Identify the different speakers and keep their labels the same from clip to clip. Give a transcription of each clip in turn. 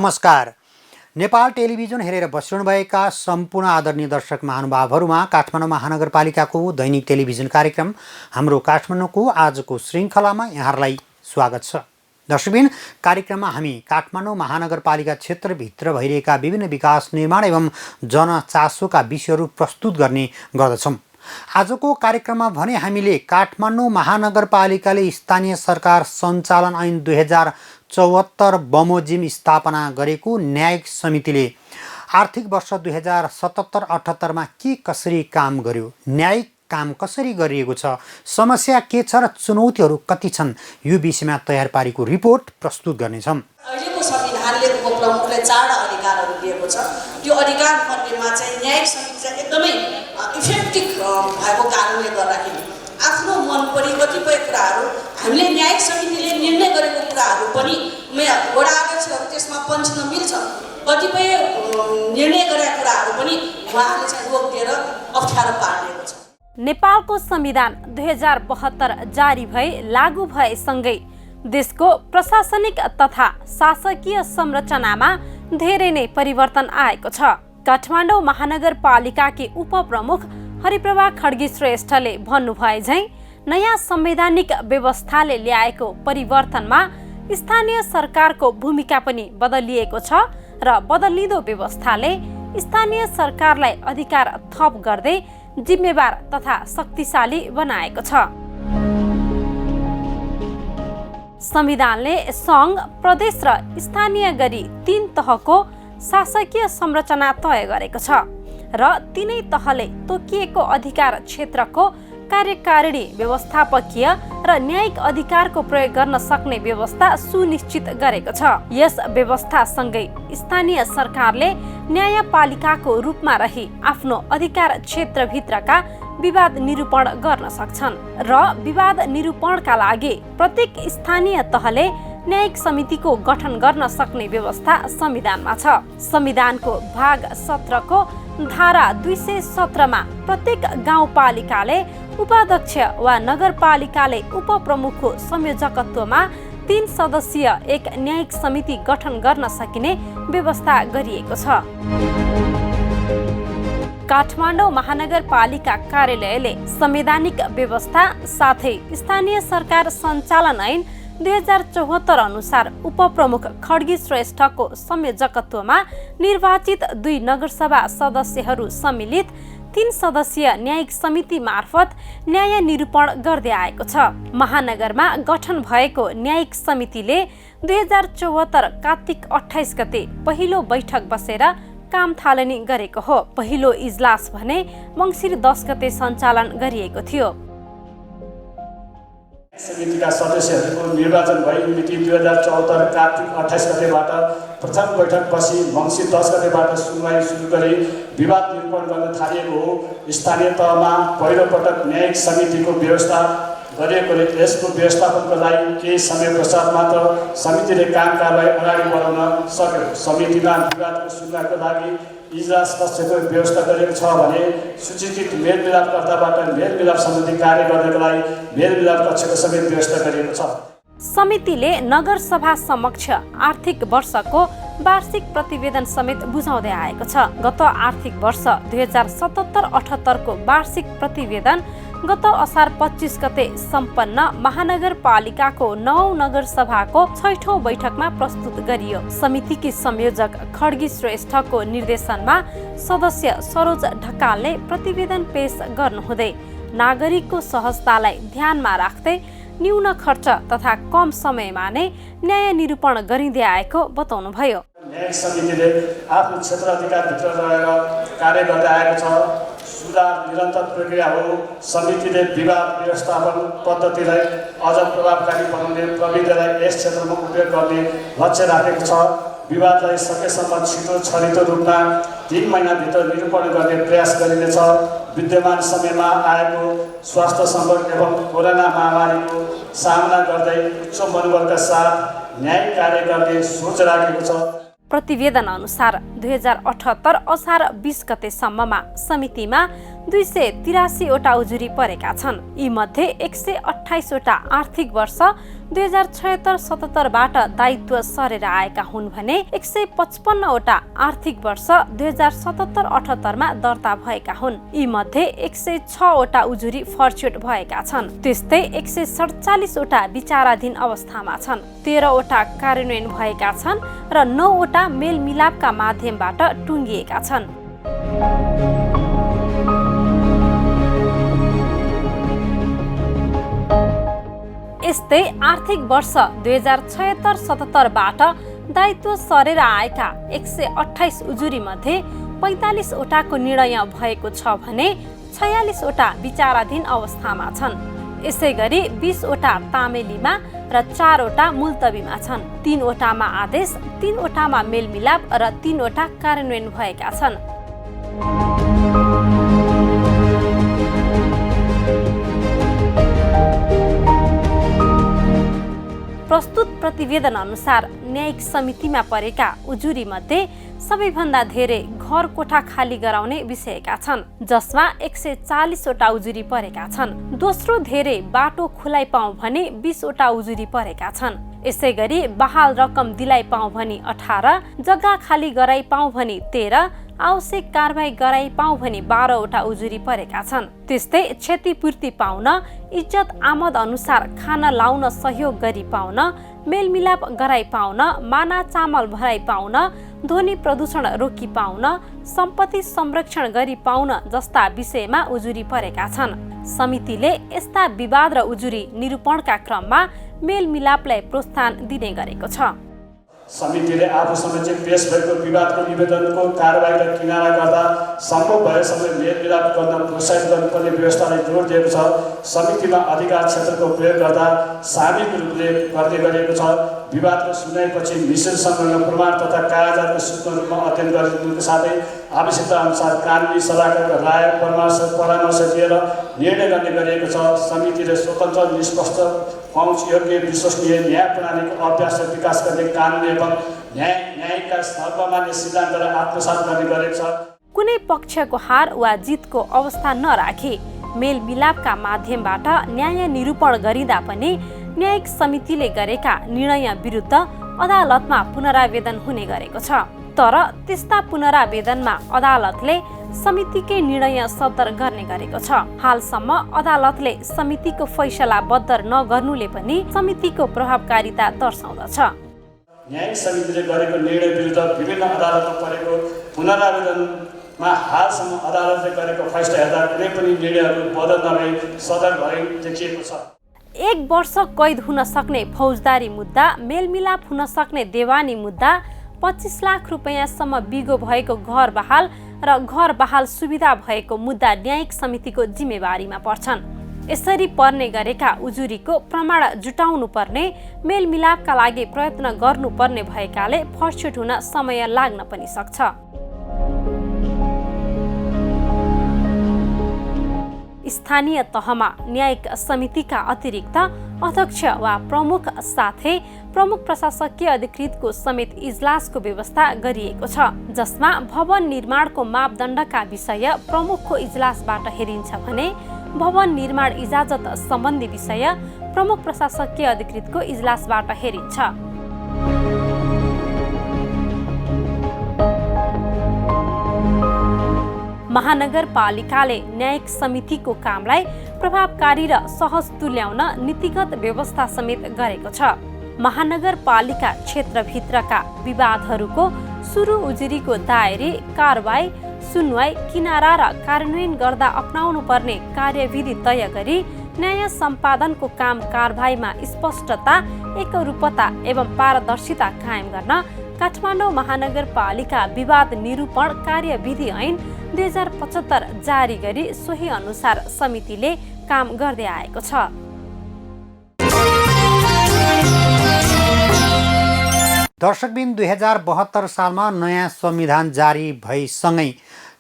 Speaker 1: नमस्कार। नेपाल टेलिभिजन हेरेर बसिरहनुभएका सम्पूर्ण आदरणीय दर्शक महानुभावहरूमा काठमाडौँ महानगरपालिकाको दैनिक टेलिभिजन कार्यक्रम हाम्रो काठमाडौँको आजको श्रृङ्खलामा यहाँहरूलाई स्वागत छ। दर्शकबिन, कार्यक्रममा हामी काठमाडौँ महानगरपालिका क्षेत्रभित्र भइरहेका विभिन्न विकास निर्माण एवं जनचासोका विषयहरू प्रस्तुत गर्ने गर्दछौँ। आजको कार्यक्रममा भने हामीले काठमाडौँ महानगरपालिकाले स्थानीय सरकार सञ्चालन ऐन 2074 बमोजिम स्थापना गरेको न्यायिक समितिले आर्थिक वर्ष 2077-78 मा के कसरी काम गर्यो, न्यायिक काम कसरी गरिएको छ, समस्या के छ र चुनौतीहरू कति छन्, यो विषयमा तयार पारेको रिपोर्ट प्रस्तुत गर्नेछौँ।
Speaker 2: अहिलेको संविधानले उपप्रमुखले 4 अधिकारहरू दिएको छ। त्यो अधिकार मध्येमा चाहिँ न्यायिक समिति चाहिँ एकदमै इफेक्टिभ भएको कारणले गर्दाखेरि आफ्नो मन परि कतिपय कुराहरू हामीले न्यायिक समितिले निर्णय गरेको कुराहरू पनि वडा अध्यक्षहरू त्यसमा पञ्चन मिल्छ, कतिपय निर्णय गरेका कुराहरू पनि उहाँले चाहिँ रोकिएर अप्ठ्यारो पार्नेको छ।
Speaker 3: नेपालको संविधान 2072 जारी भई लागू भएसँगै देशको प्रशासनिक तथा शासकीय संरचनामा धेरै नै परिवर्तन आएको छ। काठमाडौँ महानगरपालिकाकी उपप्रमुख हरिप्रभा खड्गी श्रेष्ठले भन्नुभए झैं नयाँ संवैधानिक व्यवस्थाले ल्याएको परिवर्तनमा स्थानीय सरकारको भूमिका पनि बदलिएको छ र बदलिँदो व्यवस्थाले स्थानीय सरकारलाई अधिकार थप गर्दै जिम्मेवार तथा शक्तिशाली बनाएको छ। संविधानले सङ्घ, प्रदेश र स्थानीय गरी 3 तहको शासकीय संरचना तय गरेको छ र तीनै तहले तोकिएको अधिकार क्षेत्रको कार्यकारिणी, व्यवस्थापकीय र न्यायिक अधिकारको प्रयोग गर्न सक्ने व्यवस्था सुनिश्चित गरेको छ। यस व्यवस्थासँगै स्थानीय सरकारले न्यायपालिकाको रूपमा रही आफ्नो अधिकार क्षेत्रभित्रका विवाद निरूपण गर्न सक्छन् र विवाद निरूपणका लागि प्रत्येक स्थानीय तहले न्यायिक समितिको गठन गर्न सक्ने व्यवस्था संविधानमा छ। संविधानको भाग 17 को धारा 217 मा प्रत्येक गाउँपालिकाले उपाध्यक्ष वा नगरपालिकाले उपप्रमुखको संयोजकत्वमा 3 सदस्यीय एक न्यायिक समिति गठन गर्न सकिने व्यवस्था गरिएको छ। काठमाडौँ महानगरपालिका कार्यालयले संवैधानिक व्यवस्था साथै स्थानीय सरकार सञ्चालन ऐन 2074 अनुसार उपप्रमुख खड्गी श्रेष्ठको संयोजकत्वमा निर्वाचित 2 नगरसभा सदस्यहरू सम्मिलित 3 सदस्यीय न्यायिक समिति मार्फत न्याय निरूपण गर्दै आएको छ। महानगरमा गठन भएको न्यायिक समितिले 2074 कार्तिक 28 गते पहिलो बैठक बसेर काम थालनी गरेको हो। पहिलो इजलास भने मङ्सिर 10 गते सञ्चालन गरिएको थियो।
Speaker 4: समितिका सदस्यहरूको निर्वाचन भई मिति 2074 कार्तिक 28 गतेबाट प्रथम बैठक बसी मङ्सिर 10 गतेबाट सुनवाई सुरु गरी विवाद निरूपण गर्न थालिएको हो। स्थानीय तहमा पहिलो पटक न्यायिक समितिको व्यवस्था गरिएकोले यसको व्यवस्थापनको लागि केही समय पश्चात मात्र समितिले काम कारबाही अगाडि बढाउन सक्यो। समितिमा विवादको सुनवाईको लागि इजलास कक्षको व्यवस्था गरिएको छ भने सूचीकृत मेलमिलापकर्ताबाट मेलमिलाप सम्बन्धी कार्य गर्नको लागि मेलमिलाप कक्षको समेत व्यवस्था गरिएको छ।
Speaker 3: समितिले नगरसभा समक्ष आर्थिक वर्षको वार्षिक प्रतिवेदन समेत बुझाउँदै आएको छ। गत आर्थिक वर्ष 2077-78 को वार्षिक प्रतिवेदन गत असार 25 गते सम्पन्न महानगरपालिकाको 9औं नगरसभाको 6ठौं बैठकमा प्रस्तुत गरियो। समितिकी संयोजक खड्गी श्रेष्ठको निर्देशनमा सदस्य सरोज ढकालले प्रतिवेदन पेश गर्नुहुँदै नागरिकको सहजतालाई ध्यानमा राख्दै न्यून खर्च तथा कम समयमा नै न्याय निरूपण गरिँदै आएको बताउनुभयो।
Speaker 4: न्यायिक समितिले आफ्नो क्षेत्र अधिकारभित्र रहेर कार्य गर्दै आएको छ। सुधार निरन्तर प्रक्रिया हो। समितिले विवाद व्यवस्थापन पद्धतिलाई अझ प्रभावकारी बनाउने प्रविधिलाई यस क्षेत्रमा उपयोग गर्ने लक्ष्य राखेको छ। विवादलाई सकेसम्म छिटो छरितो रूपमा 3 महिनाभित्र निरूपण गर्ने प्रयास गरिनेछ। विद्यमान समयमा आएको स्वास्थ्य सङ्कट एवं कोरोना महामारीको सामना गर्दै उच्च मनोबलका साथ न्यायिक कार्य गर्ने सोच राखेको छ।
Speaker 3: प्रतिवेदन अनुसार 2078 असार 20 गतेसम्ममा समितिमा 283 वटा उजुरी परेका छन्। यी मध्ये 128 वटा आर्थिक वर्ष 2076-77बाट दायित्व सरेर आएका हुन् भने 155 वटा आर्थिक वर्ष 2077-78मा दर्ता भएका हुन्। यी मध्ये 106 वटा उजुरी फर्च्युट भएका छन्। त्यस्तै 147 वटा विचाराधीन अवस्थामा छन्। 13 वटा कार्यान्वयन भएका छन् र 9 वटा मेलमिलापका माध्यमबाट टुङ्गिएका छन्। यस्तै आर्थिक वर्ष 2076-77बाट दायित्व सरेर आएका 128 उजुरी मध्ये 45 वटाको निर्णय भएको छ भने 46 वटा विचाराधीन अवस्थामा छन्। यसै गरी 20 वटा तामेलीमा र 4 वटा मुल्तबीमा छन्। 3 वटामा आदेश, 3 वटामा मेलमिलाप र 3 वटा कार्यान्वयन भएका छन्। प्रस्तुत प्रतिवेदन अनुसार न्यायिक समितिमा परेका उजुरी मध्ये सबैभन्दा धेरै घर कोठा खाली गराउने विषयका छन्, जसमा 140 वटा उजुरी परेका छन्। दोस्रो धेरै बाटो खुलाइ पाउँ भने 20 वटा उजुरी परेका छन्। यसै गरी बहाल रकम दिलाइ पाउँ भनी 18, जग्गा खाली गराइ पाउँ भनी 13, आवश्यक कारबाही गराइ पाउँ भनी 12 वटा उजुरी परेका छन्। त्यस्तै क्षतिपूर्ति पाउन, इज्जत आमद अनुसार खाना लाउन सहयोग गरी पाउन, मेलमिलाप गराइ पाउन, माना चामल भराइ पाउन, ध्वनि प्रदूषण रोकी पाउन, सम्पत्ति संरक्षण गरी पाउन जस्ता विषयमा उजुरी परेका छन्। समितिले यस्ता विवाद र उजुरी निरूपणका क्रममा मेलमिलापलाई प्रोत्साहन दिने गरेको छ।
Speaker 4: समितिले आफू समक्ष पेश भएको विवादको निवेदनको कारबाहीलाई किनारा गर्दा सम्भव भएसम्म मेलमिलाप गर्न प्रोत्साहित गर्नुपर्ने व्यवस्थालाई जोड दिएको छ। समितिमा अधिकार क्षेत्रको प्रयोग गर्दा सामूहिक रूपले गर्ने गरिएको छ। विवादको सुनाइपछि मिश्र संलग्न प्रमाण तथा कागजातको सूक्ष्म रूपमा अध्ययन गरिनुको साथै आवश्यकता अनुसार कानुनी सल्लाहकारको राय परामर्श दिएर निर्णय गर्ने गरिएको छ। समितिले स्वतन्त्र, निष्पक्ष, पहुँचयोग्य, विश्वसनीय न्याय प्रणालीको अभ्यास र विकास गर्ने कानुनी एवं न्यायिकका सर्वमान्य सिद्धान्तलाई आत्मसात गर्ने गरेको छ।
Speaker 3: कुनै पक्षको हार वा जितको अवस्था नराखी मेलमिलापका माध्यमबाट न्याय निरूपण गरिँदा पनि न्यायिक समितिले गरेका निर्णय विरुद्ध अदालतमा पुनरावेदन हुने गरेको छ। तर त्यस्ता पुनरावेदनमा अदालतले समितिकै निर्णय सदर गर्ने गरेको छ। हालसम्म अदालतले समितिको फैसला बद्दर नगर्नुले पनि समितिको प्रभावकारिता दर्शाउँदछ।
Speaker 4: न्यायिक समितिले गरेको निर्णय विरुद्ध विभिन्न अदालतमा परेको पुनरावेदनमा हालसम्म अदालतले गरेको फैसला हेर्दा कुनै पनि निर्णयहरू बदल नभई सदर भई देखिएको छ।
Speaker 3: 1 वर्ष कैद हुन सक्ने फौजदारी मुद्दा, मेलमिलाप हुन सक्ने देवानी मुद्दा, 25 लाख रुपैयाँसम्म बिगो भएको घर बहाल र घर बहाल सुविधा भएको मुद्दा न्यायिक समितिको जिम्मेवारीमा पर्छन्। यसरी पर्ने गरेका उजुरीको प्रमाण जुटाउनु पर्ने, मेलमिलापका लागि प्रयत्न गर्नुपर्ने भएकाले फर्स्युट हुन समय लाग्न पनि सक्छ। स्थानीय तहमा न्यायिक समितिका अतिरिक्त अध्यक्ष वा प्रमुख साथै प्रमुख प्रशासकीय अधिकृतको समेत इजलासको व्यवस्था गरिएको छ, जसमा भवन निर्माणको मापदण्डका विषय प्रमुखको इजलासबाट हेरिन्छ भने भवन निर्माण इजाजत सम्बन्धी विषय प्रमुख प्रशासकीय अधिकृतको इजलासबाट हेरिन्छ। महानगरपालिकाले न्यायिक समितिको कामलाई प्रभावकारी र सहज तुल्याउन नीतिगत व्यवस्था समेत गरेको छ। महानगरपालिका क्षेत्रभित्रका विवादहरूको सुरु उजुरीको दायरे, कारबाही, सुनवाई, किनारा र कार्यान्वयन गर्दा अपनाउनु पर्ने कार्यविधि तय गरी न्याय सम्पादनको काम कारबाहीमा स्पष्टता, एकरूपता एवं पारदर्शिता कायम गर्न काठमाडौँ महानगरपालिका विवाद निरूपण कार्यविधि ऐन 2075 जारी गरी सोही अनुसार समितिले काम गर्दै आएको छ।
Speaker 1: दर्शकबिन 2072 सालमा नयाँ संविधान जारी भएसँगै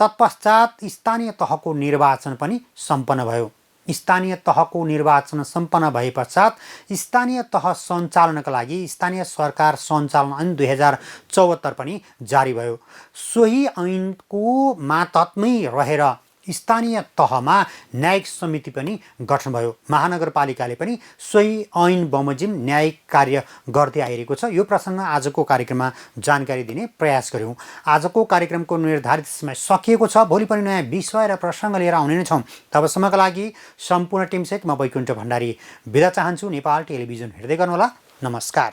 Speaker 1: तत्पश्चात स्थानीय तहको निर्वाचन पनि सम्पन्न भयो। स्थानीय तहको निर्वाचन सम्पन्न भए पश्चात स्थानीय तह सञ्चालनका लागि स्थानीय सरकार सञ्चालन ऐन 2074 पनि जारी भयो। सोही ऐनको मातहतमै रहेर स्थानीय तहमा न्यायिक समिति पनि गठन भयो। महानगरपालिकाले पनि सोही ऐन बमोजिम न्यायिक कार्य गर्दै आइरहेको छ। यो प्रसङ्ग आजको कार्यक्रममा जानकारी दिने प्रयास गऱ्यौँ। आजको कार्यक्रमको निर्धारित समय सकिएको छ। भोलि पनि नयाँ विषय र प्रसङ्ग लिएर आउने नै छौँ। तबसम्मका लागि सम्पूर्ण टिमसहित म वैकुण्ठ भण्डारी बिदा चाहन्छु। नेपाल टेलिभिजन हेर्दै गर्नुहोला। नमस्कार।